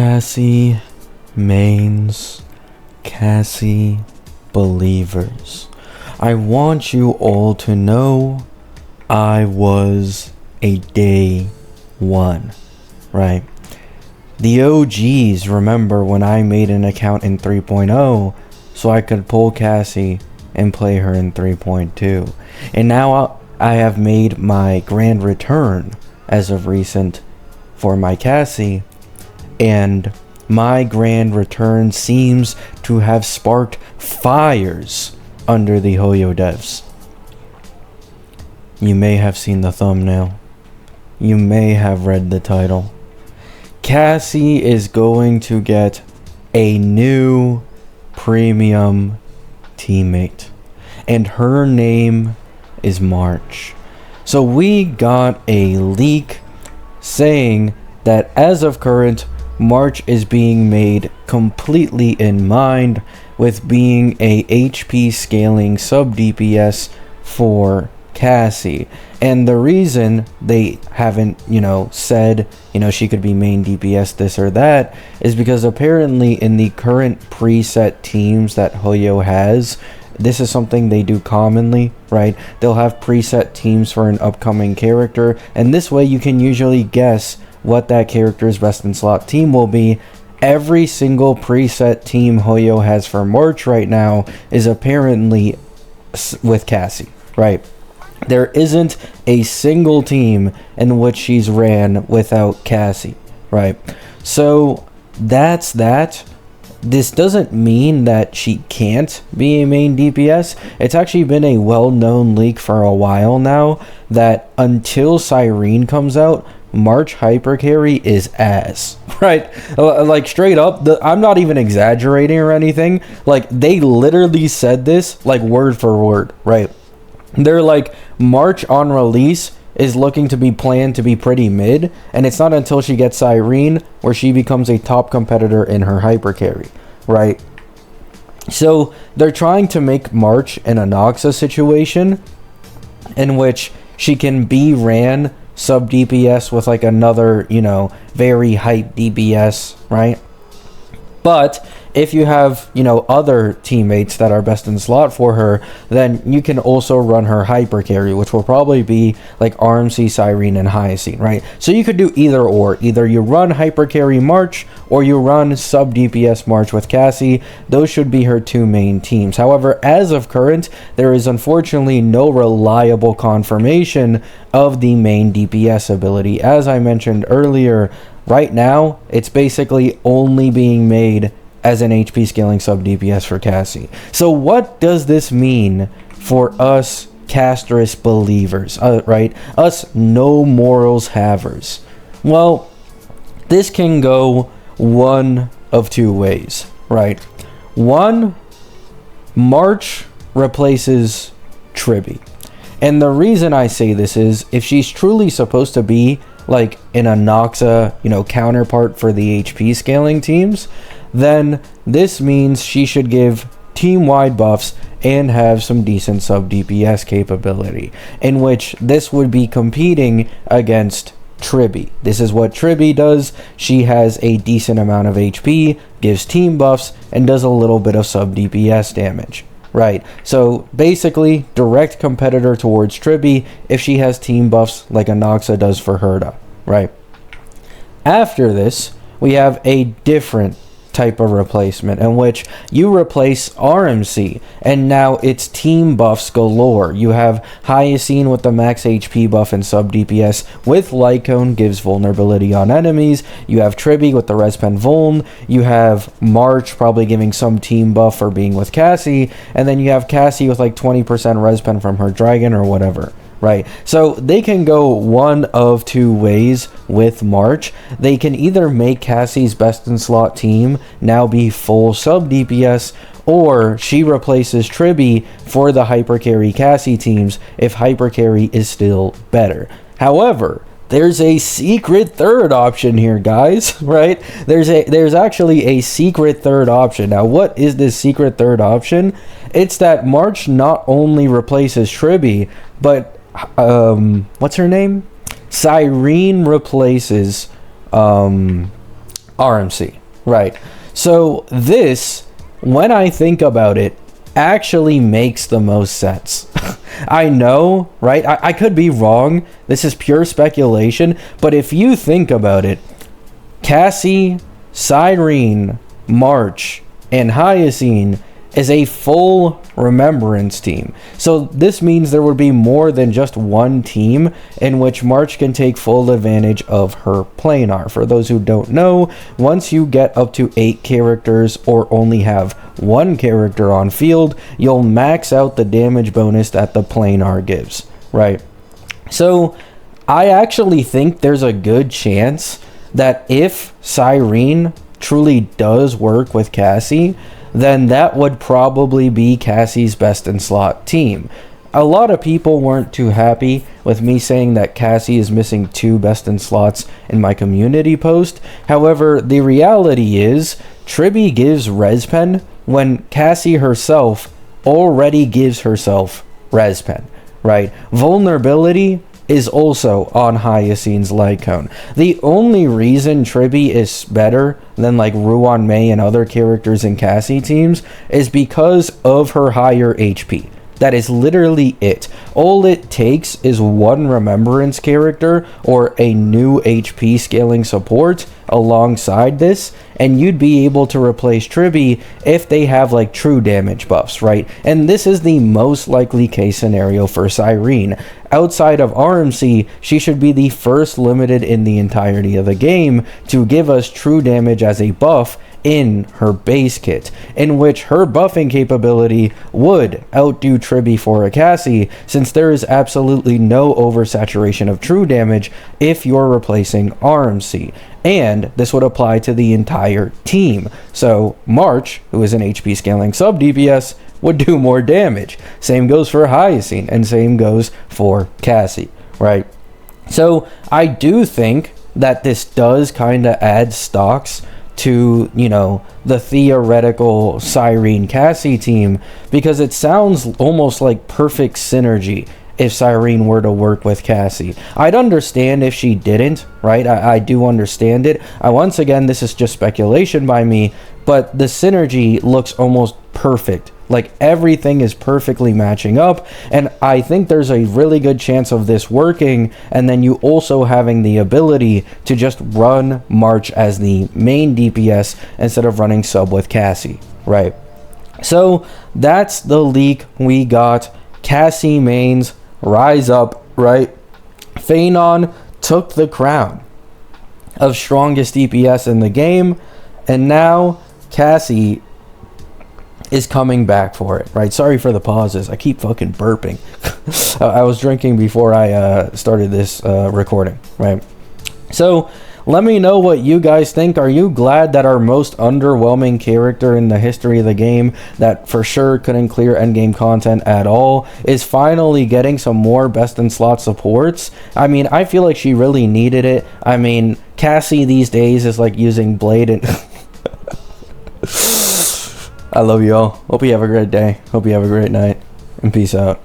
Cassie mains, Cassie believers. I want you all to know I was a day one, right? The OGs remember when I made an account in 3.0 so I could pull Cassie and play her in 3.2. And now I have made my grand return as of recent for my Cassie, and my grand return seems to have sparked fires under the Hoyo devs. You may have seen the thumbnail. You may have read the title. Cassie is going to get a new premium teammate, and her name is March. So we got a leak saying that as of current, March is being made completely in mind with being a HP scaling sub DPS for Cassie. And the reason they haven't, said, she could be main DPS this or that is because apparently in the current preset teams that Hoyo has, this is something they do commonly, right? They'll have preset teams for an upcoming character, and this way you can usually guess what that character's best in slot team will be. Every single preset team Hoyo has for March right now is apparently with Cassie, right? There isn't a single team in which she's ran without Cassie, right? So that's that. This doesn't mean that she can't be a main DPS. It's actually been a well-known leak for a while now that until Cyrene comes out, March hypercarry is ass, right? Like straight up, I'm not even exaggerating or anything. Like they literally said this like word for word, right? They're like, March on release is looking to be planned to be pretty mid, and it's not until she gets Cyrene where she becomes a top competitor in her hypercarry, right? So they're trying to make March an Anoxa situation in which she can be ran sub DPS with like another, very hype DPS, right? But if you have, other teammates that are best in slot for her, then you can also run her hyper carry, which will probably be like RMC, Cyrene, and Hyacine, right? So you could do either or. Either you run hyper carry March or you run sub DPS March with Cassie. Those should be her two main teams. However, as of current, there is unfortunately no reliable confirmation of the main DPS ability. As I mentioned earlier, right now, it's basically only being made as an HP scaling sub DPS for Cassie. So what does this mean for us Castress believers, right? Us no morals havers. Well, this can go one of two ways, right? One, March replaces Tribby. And the reason I say this is if she's truly supposed to be like an Anoxa, counterpart for the HP scaling teams, then this means she should give team-wide buffs and have some decent sub DPS capability, in which this would be competing against Tribby. This is what Tribby does. She has a decent amount of HP, gives team buffs, and does a little bit of sub DPS damage. Right, so basically direct competitor towards Tribby if she has team buffs like Anoxa does for Herda, right? After this, we have a different type of replacement in which you replace RMC and now it's team buffs galore. You have Hyacine with the max HP buff and sub DPS with Light Cone, gives vulnerability on enemies. You have Tribby with the Respen Vuln. You have March probably giving some team buff for being with Cassie, and then you have Cassie with like 20% Respen from her dragon or whatever. Right, so they can go one of two ways with March. They can either make Cassie's best in slot team now be full sub DPS, or she replaces Tribby for the hypercarry Cassie teams if hypercarry is still better. However, there's a secret third option here, guys, right? There's actually a secret third option. Now, what is this secret third option? It's that March not only replaces Tribby, but what's her name? Cyrene replaces RMC, right? So this, when I think about it, actually makes the most sense. I know, right? I could be wrong. This is pure speculation. But if you think about it, Cassie, Cyrene, March, and Hyacine is a full remembrance team. So this means there would be more than just one team in which March can take full advantage of her planar. For those who don't know, once you get up to 8 characters or only have one character on field, you'll max out the damage bonus that the planar gives, right? So I actually think there's a good chance that if Cyrene truly does work with Cassie, then that would probably be Cassie's best in slot team. A lot of people weren't too happy with me saying that Cassie is missing 2 best in slots in my community post. However, the reality is Tribby gives Respen when Cassie herself already gives herself Respen, right? Vulnerability is also on Hyacine's light cone. The only reason Tribby is better than like Ruan Mei and other characters in Cassie teams is because of her higher HP. That is literally it. All it takes is one remembrance character or a new HP scaling support alongside this, and you'd be able to replace Tribby if they have like true damage buffs, right? And this is the most likely case scenario for Cyrene. Outside of RMC, she should be the first limited in the entirety of the game to give us true damage as a buff in her base kit, in which her buffing capability would outdo Tribby for a Cassie, since there is absolutely no oversaturation of true damage if you're replacing RMC. And this would apply to the entire team. So March, who is an HP scaling sub DPS, would do more damage. Same goes for Hyacine, and same goes for Cassie, right? So I do think that this does kind of add stocks to, you know, the theoretical Cyrene Cassie team, because it sounds almost like perfect synergy if Cyrene were to work with Cassie. I'd understand if she didn't, right? I do understand it. Once again, this is just speculation by me, but the synergy looks almost perfect. Like everything is perfectly matching up, and I think there's a really good chance of this working, and then you also having the ability to just run March as the main DPS instead of running sub with Cassie, right? So that's the leak we got. Cassie mains rise up, right? Phanon took the crown of strongest DPS in the game, and now Cassie is coming back for it, right? Sorry for the pauses. I keep fucking burping. I was drinking before I started this recording, right? So let me know what you guys think. Are you glad that our most underwhelming character in the history of the game, that for sure couldn't clear endgame content at all, is finally getting some more best in slot supports? I mean, I feel like she really needed it. I mean, Cassie these days is like using Blade and I love you all. Hope you have a great day. Hope you have a great night. And peace out.